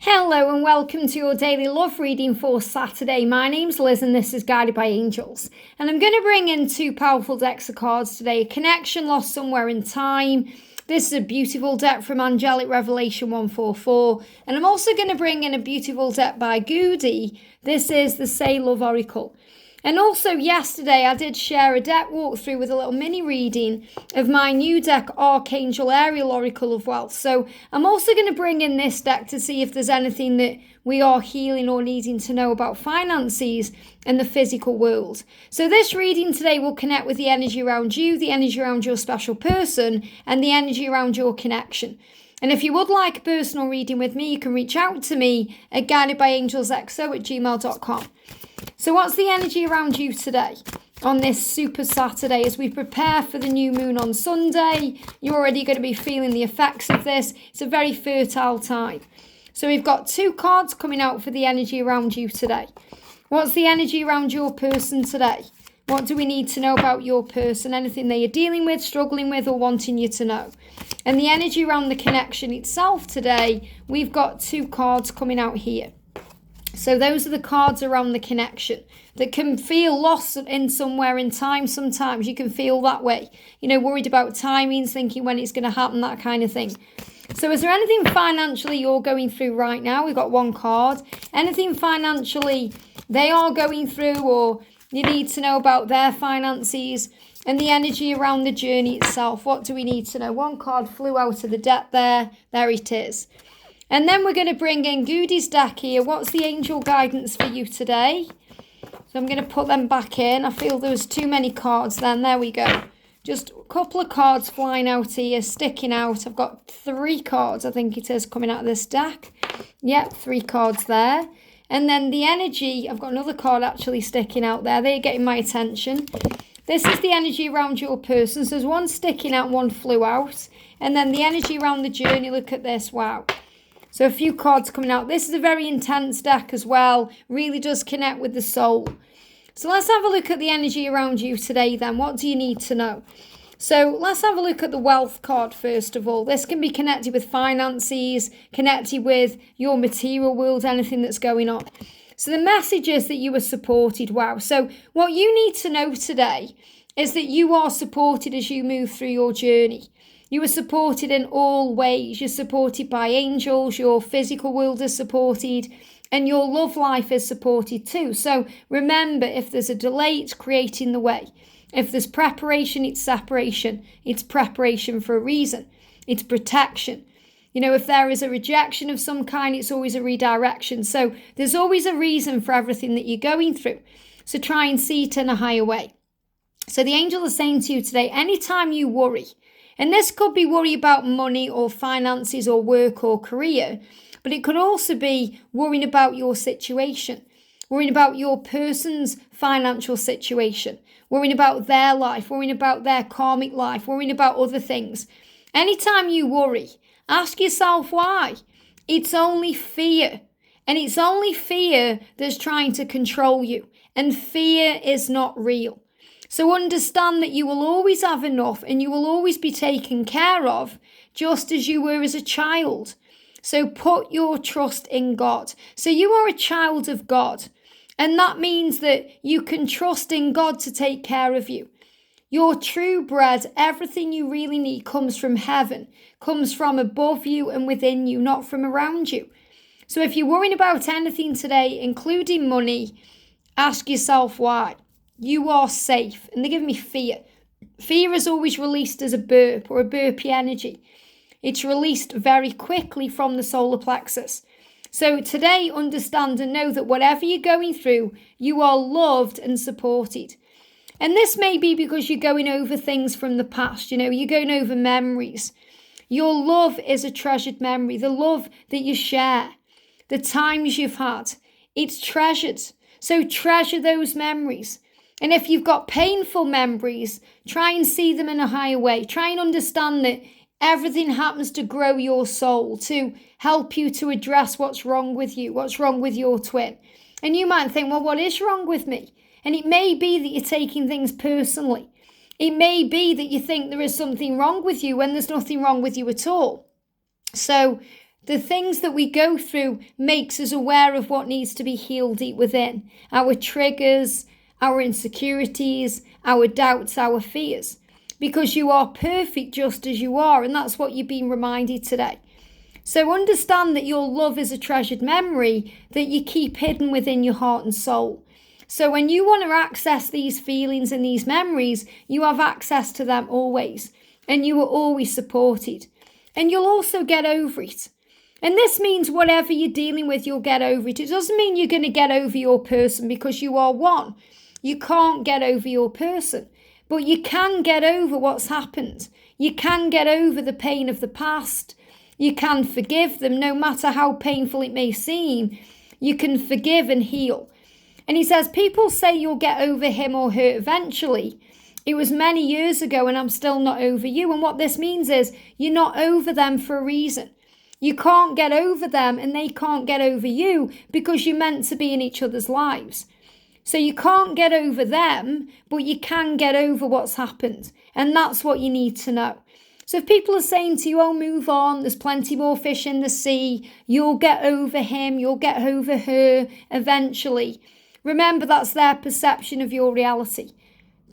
Hello and welcome to your daily love reading for Saturday. My name's Liz and this is Guided by Angels. And I'm going to bring in two powerful decks of cards today. A connection lost somewhere in time. This is a beautiful deck from Angelic Revelation 144. And I'm also going to bring in a beautiful deck by Gudi. This is the Say Love Oracle. And also yesterday I did share a deck walkthrough with a little mini reading of my new deck, Archangel, Ariel, Oracle of Wealth. So I'm also going to bring in this deck to see if there's anything that we are healing or needing to know about finances and the physical world. So this reading today will connect with the energy around you, the energy around your special person, and the energy around your connection. And if you would like a personal reading with me, you can reach out to me at guidedbyangelsxo@gmail.com. So what's the energy around you today on this super Saturday as we prepare for the new moon on Sunday? You're already going to be feeling the effects of this. It's a very fertile time. So we've got two cards coming out for the energy around you today. What's the energy around your person today? What do we need to know about your person? Anything they are dealing with, struggling with, or wanting you to know? And the energy around the connection itself today, we've got two cards coming out here. So those are the cards around the connection that can feel lost in somewhere in time. Sometimes you can feel that way, worried about timings, thinking when it's going to happen, that kind of thing. So is there anything financially you're going through right now? We've got one card. Anything financially they are going through or you need to know about their finances and the energy around the journey itself. What do we need to know? One card flew out of the deck there. There it is. And then we're going to bring in Gudi's deck here. What's the angel guidance for you today? So I'm going to put them back in. I feel there was too many cards then. There we go. Just a couple of cards flying out here, sticking out. I've got 3 cards, I think it is, coming out of this deck. Yep, 3 cards there. And then the energy, I've got another card actually sticking out there. They're getting my attention. This is the energy around your person. So there's one sticking out, one flew out. And then the energy around the journey, look at this, wow. So a few cards coming out. This is a very intense deck as well. Really does connect with the soul. So let's have a look at the energy around you today then. What do you need to know? So let's have a look at the wealth card first of all. This can be connected with finances, connected with your material world, anything that's going on. So the message is that you are supported. Wow. So what you need to know today is that you are supported as you move through your journey. You are supported in all ways. You're supported by angels. Your physical world is supported. And your love life is supported too. So remember, if there's a delay, it's creating the way. If there's preparation, it's separation. It's preparation for a reason. It's protection. If there is a rejection of some kind, it's always a redirection. So there's always a reason for everything that you're going through. So try and see it in a higher way. So the angel is saying to you today, anytime you worry, and this could be worry about money or finances or work or career, but it could also be worrying about your situation, worrying about your person's financial situation, worrying about their life, worrying about their karmic life, worrying about other things. Anytime you worry, ask yourself why. It's only fear. And it's only fear that's trying to control you. And fear is not real. So understand that you will always have enough and you will always be taken care of, just as you were as a child. So put your trust in God. So you are a child of God. And that means that you can trust in God to take care of you. Your true bread, everything you really need comes from heaven, comes from above you and within you, not from around you. So if you're worrying about anything today, including money, ask yourself why. You are safe. And they give me fear. Fear is always released as a burp or a burpy energy. It's released very quickly from the solar plexus. So today, understand and know that whatever you're going through, you are loved and supported. And this may be because you're going over things from the past. You're going over memories. Your love is a treasured memory. The love that you share, the times you've had, it's treasured. So treasure those memories. And if you've got painful memories, try and see them in a higher way. Try and understand that everything happens to grow your soul, to help you to address what's wrong with you, what's wrong with your twin. And you might think, well, what is wrong with me? And it may be that you're taking things personally. It may be that you think there is something wrong with you when there's nothing wrong with you at all. So The things that we go through makes us aware of what needs to be healed deep within. Our triggers, our insecurities, our doubts, our fears. Because you are perfect just as you are, and that's what you've been reminded today. So understand that your love is a treasured memory that you keep hidden within your heart and soul. So when you want to access these feelings and these memories, you have access to them always. And you are always supported. And you'll also get over it. And this means whatever you're dealing with, you'll get over it. It doesn't mean you're going to get over your person because you are one. You can't get over your person. But you can get over what's happened. You can get over the pain of the past. You can forgive them no matter how painful it may seem. You can forgive and heal. And he says, people say you'll get over him or her eventually. It was many years ago and I'm still not over you. And what this means is you're not over them for a reason. You can't get over them and they can't get over you because you're meant to be in each other's lives. So you can't get over them, but you can get over what's happened. And that's what you need to know. So if people are saying to you, oh, move on, there's plenty more fish in the sea, you'll get over him, you'll get over her eventually. Remember, that's their perception of your reality.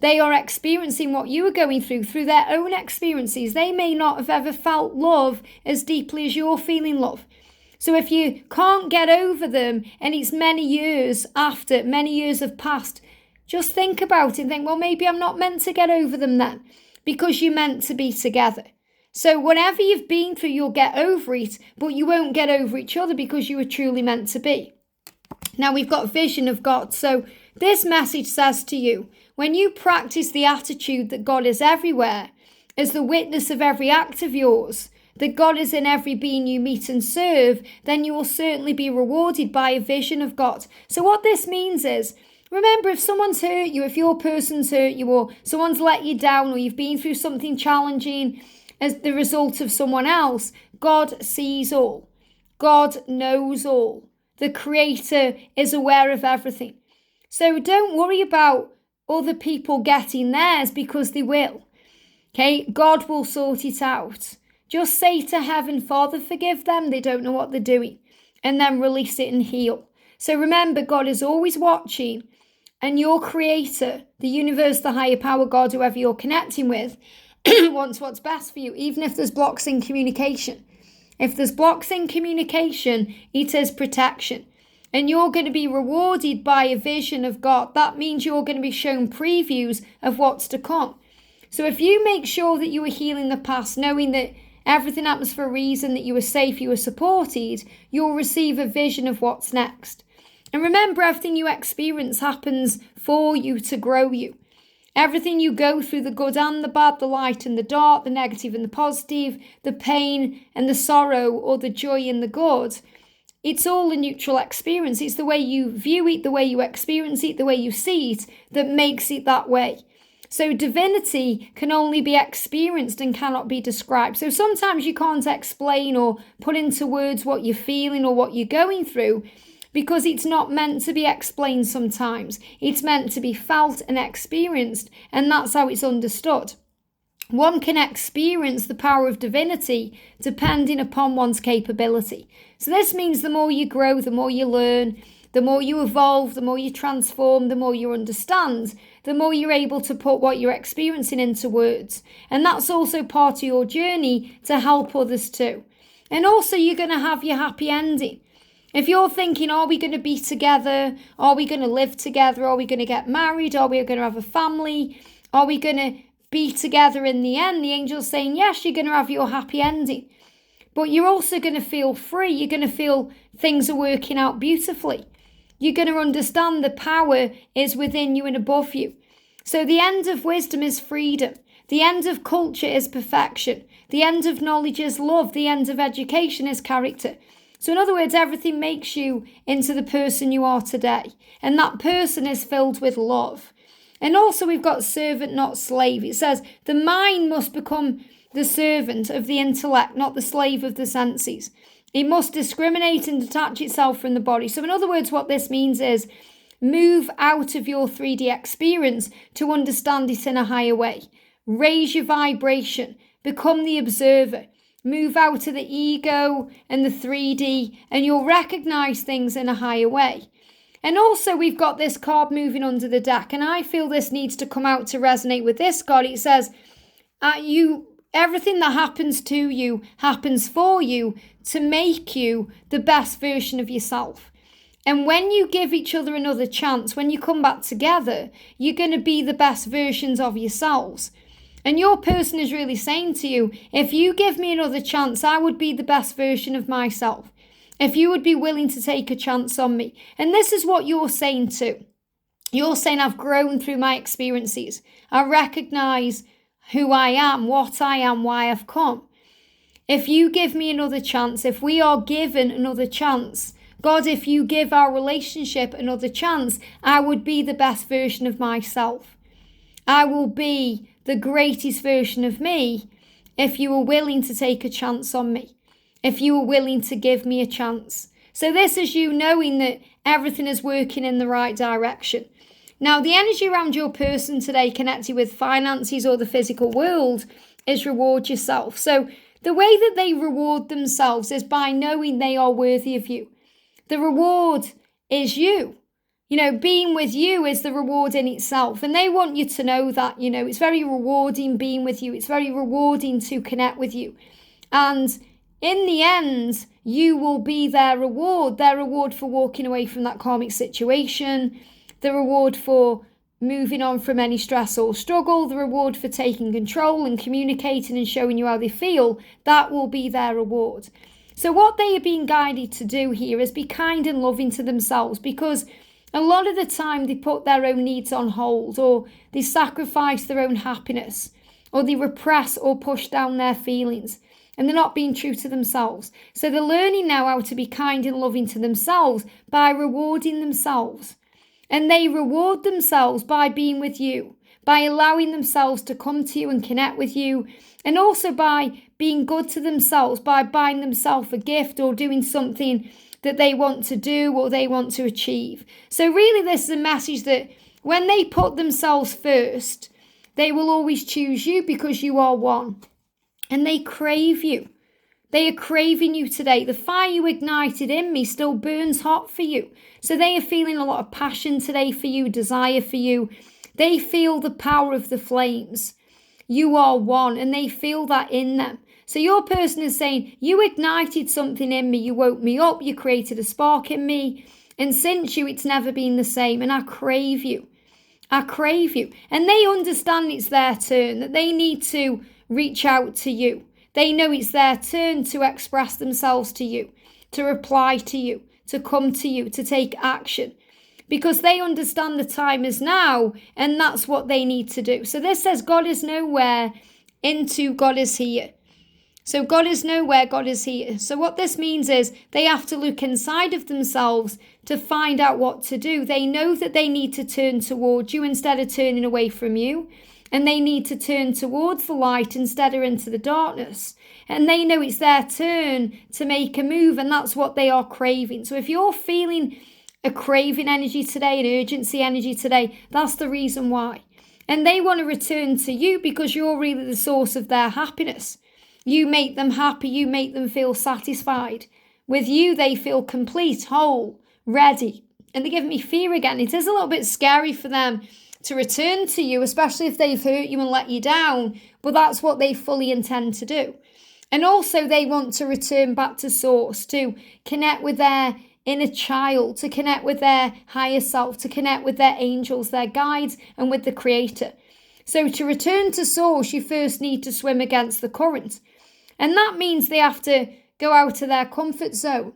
They are experiencing what you are going through their own experiences. They may not have ever felt love as deeply as you're feeling love. So if you can't get over them and it's many years after, many years have passed, just think about it and think, well, maybe I'm not meant to get over them then because you're meant to be together. So whatever you've been through, you'll get over it, but you won't get over each other because you were truly meant to be. Now we've got vision of God. So this message says to you, when you practice the attitude that God is everywhere, as the witness of every act of yours, that God is in every being you meet and serve, then you will certainly be rewarded by a vision of God. So what this means is, remember, if someone's hurt you, if your person's hurt you, or someone's let you down, or you've been through something challenging as the result of someone else, God sees all. God knows all. The Creator is aware of everything. So don't worry about other people getting theirs because they will. Okay, God will sort it out. Just say to heaven, Father, forgive them. They don't know what they're doing. And then release it and heal. So remember, God is always watching. And your Creator, the universe, the higher power, God, whoever you're connecting with, wants what's best for you, even if there's blocks in communication. If there's blocks in communication, it is protection. And you're going to be rewarded by a vision of God. That means you're going to be shown previews of what's to come. So if you make sure that you are healing the past, knowing that everything happens for a reason, that you are safe, you are supported, you'll receive a vision of what's next. And remember, everything you experience happens for you to grow you. Everything you go through, the good and the bad, the light and the dark, the negative and the positive, the pain and the sorrow, or the joy and the good, it's all a neutral experience. It's the way you view it, the way you experience it, the way you see it, that makes it that way. So divinity can only be experienced and cannot be described. So sometimes you can't explain or put into words what you're feeling or what you're going through, because it's not meant to be explained sometimes. It's meant to be felt and experienced, and that's how it's understood. One can experience the power of divinity depending upon one's capability. So this means the more you grow, the more you learn, the more you evolve, the more you transform, the more you understand, the more you're able to put what you're experiencing into words. And that's also part of your journey to help others too. And also you're going to have your happy ending. If you're thinking, are we going to be together? Are we going to live together? Are we going to get married? Are we going to have a family? Are we going to be together in the end? The angel's saying, yes, you're going to have your happy ending. But you're also going to feel free. You're going to feel things are working out beautifully. You're going to understand the power is within you and above you. So the end of wisdom is freedom. The end of culture is perfection. The end of knowledge is love. The end of education is character. So in other words, everything makes you into the person you are today. And that person is filled with love. And also we've got servant, not slave. It says the mind must become the servant of the intellect, not the slave of the senses. It must discriminate and detach itself from the body. So in other words, what this means is move out of your 3D experience to understand it in a higher way. Raise your vibration. Become the observer. move out of the ego and the 3D, and you'll recognize things in a higher way. And also we've got this card moving under the deck, and I feel this needs to come out to resonate with this card. It says, everything that happens to you happens for you to make you the best version of yourself. And when you give each other another chance, when you come back together, you're going to be the best versions of yourselves. And your person is really saying to you, if you give me another chance, I would be the best version of myself. If you would be willing to take a chance on me. And this is what you're saying too. You're saying, I've grown through my experiences. I recognize who I am, what I am, why I've come. If you give me another chance, if we are given another chance, God, if you give our relationship another chance, I would be the best version of myself. I will be the greatest version of me if you are willing to take a chance on me, if you are willing to give me a chance. So this is you knowing that everything is working in the right direction. Now, the energy around your person today connected with finances or the physical world is reward yourself. So the way that they reward themselves is by knowing they are worthy of you. The reward is you. Being with you is the reward in itself. And they want you to know that, it's very rewarding being with you. It's very rewarding to connect with you. And in the end, you will be their reward for walking away from that karmic situation, the reward for moving on from any stress or struggle, the reward for taking control and communicating and showing you how they feel. That will be their reward. So what they are being guided to do here is be kind and loving to themselves, because a lot of the time they put their own needs on hold, or they sacrifice their own happiness, or they repress or push down their feelings, and they're not being true to themselves. So they're learning now how to be kind and loving to themselves by rewarding themselves. And they reward themselves by being with you, by allowing themselves to come to you and connect with you, and also by being good to themselves, by buying themselves a gift or doing something that they want to do or they want to achieve. So really this is a message that when they put themselves first, they will always choose you because you are one. And they crave you. They are craving you today. The fire you ignited in me still burns hot for you. So they are feeling a lot of passion today for you, desire for you. They feel the power of the flames. You are one, and they feel that in them. So your person is saying, you ignited something in me, you woke me up, you created a spark in me, and since you, it's never been the same, and I crave you. I crave you. And they understand it's their turn, that they need to reach out to you. They know it's their turn to express themselves to you, to reply to you, to come to you, to take action. Because they understand the time is now, and that's what they need to do. So this says God is nowhere into God is here. So God is nowhere, God is here. So what this means is they have to look inside of themselves to find out what to do. They know that they need to turn towards you instead of turning away from you. And they need to turn towards the light instead of into the darkness. And they know it's their turn to make a move, and that's what they are craving. So if you're feeling a craving energy today, an urgency energy today, that's the reason why. And they want to return to you because you're really the source of their happiness. You make them happy, you make them feel satisfied. With you, they feel complete, whole, ready. And they give me fear again. It is a little bit scary for them to return to you, especially if they've hurt you and let you down, but that's what they fully intend to do. And also they want to return back to source, to connect with their inner child, to connect with their higher self, to connect with their angels, their guides, and with the creator. So to return to source, you first need to swim against the current. And that means they have to go out of their comfort zone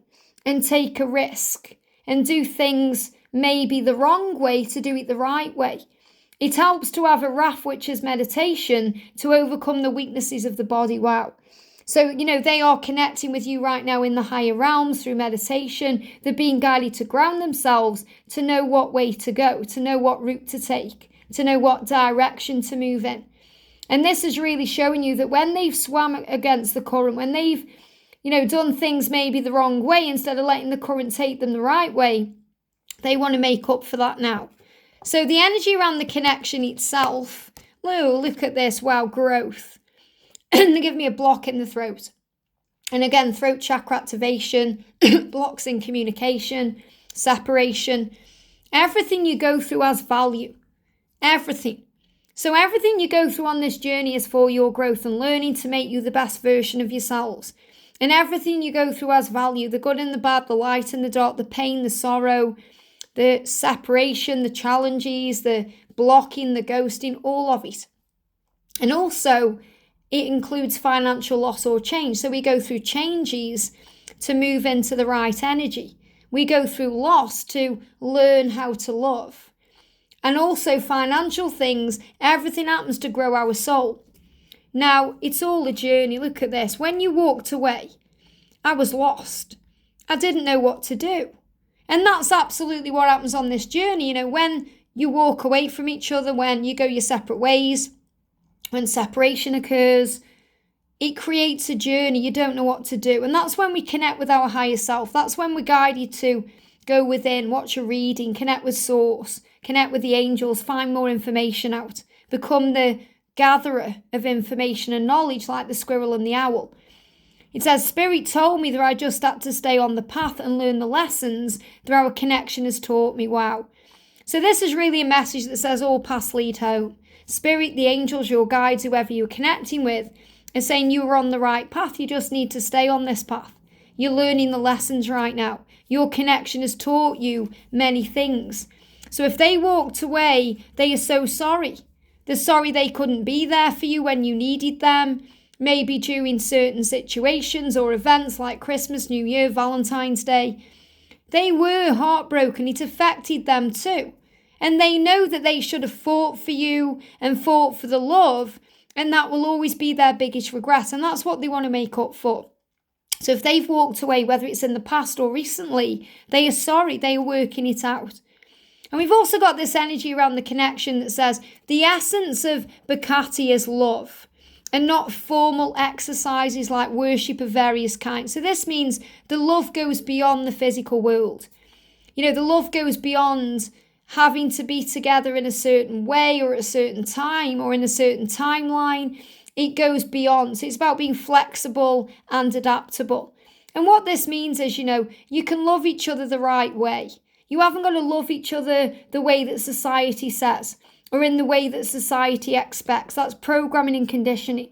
and take a risk and do things maybe the wrong way to do it the right way. It helps to have a RAF, which is meditation, to overcome the weaknesses of the body. Wow. So, they are connecting with you right now in the higher realms through meditation. They're being guided to ground themselves, to know what way to go, to know what route to take, to know what direction to move in. And this is really showing you that when they've swam against the current, when they've, done things maybe the wrong way instead of letting the current take them the right way, they want to make up for that now. So the energy around the connection itself, look at this, wow, growth. They give me a block in the throat. And again, throat chakra activation, blocks in communication, separation. Everything you go through has value. Everything. So everything you go through on this journey is for your growth and learning to make you the best version of yourselves. And everything you go through has value. The good and the bad, the light and the dark, the pain, the sorrow, the separation, the challenges, the blocking, the ghosting, all of it. And also, it includes financial loss or change. So we go through changes to move into the right energy. We go through loss to learn how to love. And also financial things, everything happens to grow our soul. Now, it's all a journey. Look at this. When you walked away, I was lost. I didn't know what to do. And that's absolutely what happens on this journey. You know, when you walk away from each other, when you go your separate ways, when separation occurs, it creates a journey. You don't know what to do. And that's when we connect with our higher self. That's when we're guided to go within, watch a reading, connect with source, connect with the angels, find more information out, become the gatherer of information and knowledge like the squirrel and the owl. It says, Spirit told me that I just had to stay on the path and learn the lessons that our connection has taught me. Wow. So this is really a message that says all paths lead home. Spirit, the angels, your guides, whoever you're connecting with, are saying you are on the right path. You just need to stay on this path. You're learning the lessons right now. Your connection has taught you many things. So if they walked away, they are so sorry. They're sorry they couldn't be there for you when you needed them. Maybe during certain situations or events like Christmas, New Year, Valentine's Day. They were heartbroken. It affected them too. And they know that they should have fought for you and fought for the love. And that will always be their biggest regret. And that's what they want to make up for. So if they've walked away, whether it's in the past or recently, they are sorry. They are working it out. And we've also got this energy around the connection that says the essence of Bhakti is love and not formal exercises like worship of various kinds. So this means the love goes beyond the physical world. You know, the love goes beyond having to be together in a certain way or at a certain time or in a certain timeline. It goes beyond. So it's about being flexible and adaptable. And what this means is, you know, you can love each other the right way. You haven't got to love each other the way that society says or in the way that society expects. That's programming and conditioning.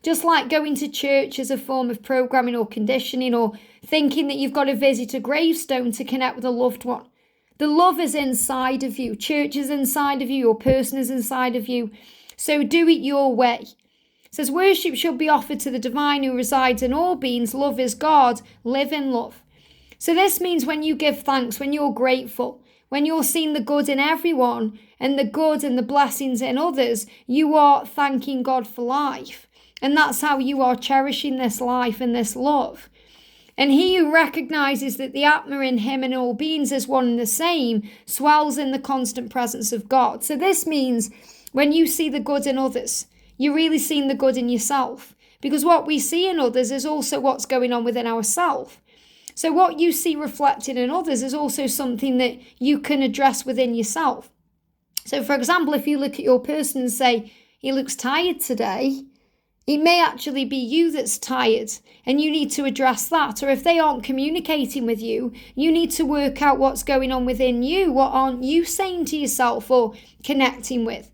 Just like going to church as a form of programming or conditioning or thinking that you've got to visit a gravestone to connect with a loved one. The love is inside of you. Church is inside of you. Your person is inside of you. So do it your way. It says worship should be offered to the divine who resides in all beings. Love is God. Live in love. So this means when you give thanks, when you're grateful, when you're seeing the good in everyone and the good and the blessings in others, you are thanking God for life. And that's how you are cherishing this life and this love. And he who recognizes that the Atma in him and all beings is one and the same swells in the constant presence of God. So this means when you see the good in others, you're really seeing the good in yourself. Because what we see in others is also what's going on within ourselves. So what you see reflected in others is also something that you can address within yourself. So for example, if you look at your person and say, he looks tired today, it may actually be you that's tired and you need to address that. Or if they aren't communicating with you, you need to work out what's going on within you. What aren't you saying to yourself or connecting with?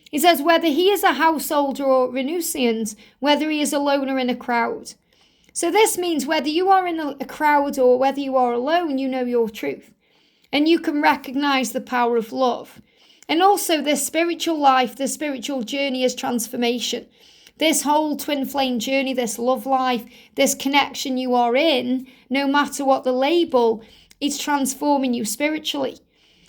He says whether he is a householder or renunciant, whether he is alone or in a crowd. So this means whether you are in a crowd or whether you are alone, you know your truth. And you can recognize the power of love. And also this spiritual life, the spiritual journey is transformation. This whole twin flame journey, this love life, this connection you are in, no matter what the label, it's transforming you spiritually.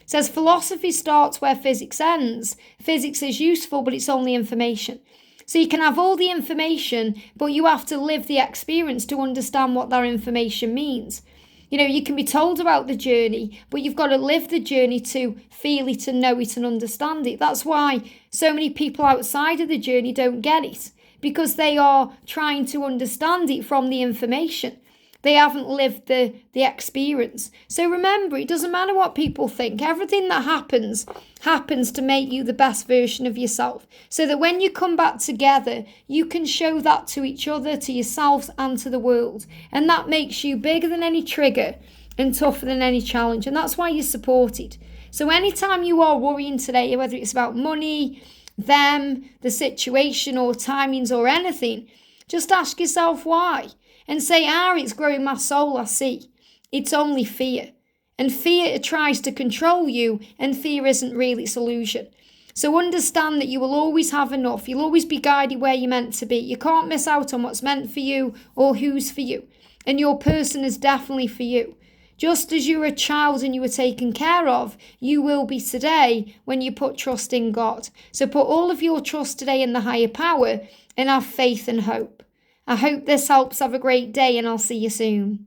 It says philosophy starts where physics ends. Physics is useful, but it's only information. So you can have all the information, but you have to live the experience to understand what that information means. You know, you can be told about the journey, but you've got to live the journey to feel it and know it and understand it. That's why so many people outside of the journey don't get it, because they are trying to understand it from the information. They haven't lived the experience. So remember, it doesn't matter what people think. Everything that happens to make you the best version of yourself. So that when you come back together, you can show that to each other, to yourselves, and to the world. And that makes you bigger than any trigger and tougher than any challenge. And that's why you're supported. So anytime you are worrying today, whether it's about money, them, the situation, or timings, or anything, just ask yourself why. And say, it's growing my soul, I see. It's only fear. And fear tries to control you, and fear isn't really its illusion. So understand that you will always have enough. You'll always be guided where you're meant to be. You can't miss out on what's meant for you or who's for you. And your person is definitely for you. Just as you were a child and you were taken care of, you will be today when you put trust in God. So put all of your trust today in the higher power and have faith and hope. I hope this helps. Have a great day, and I'll see you soon.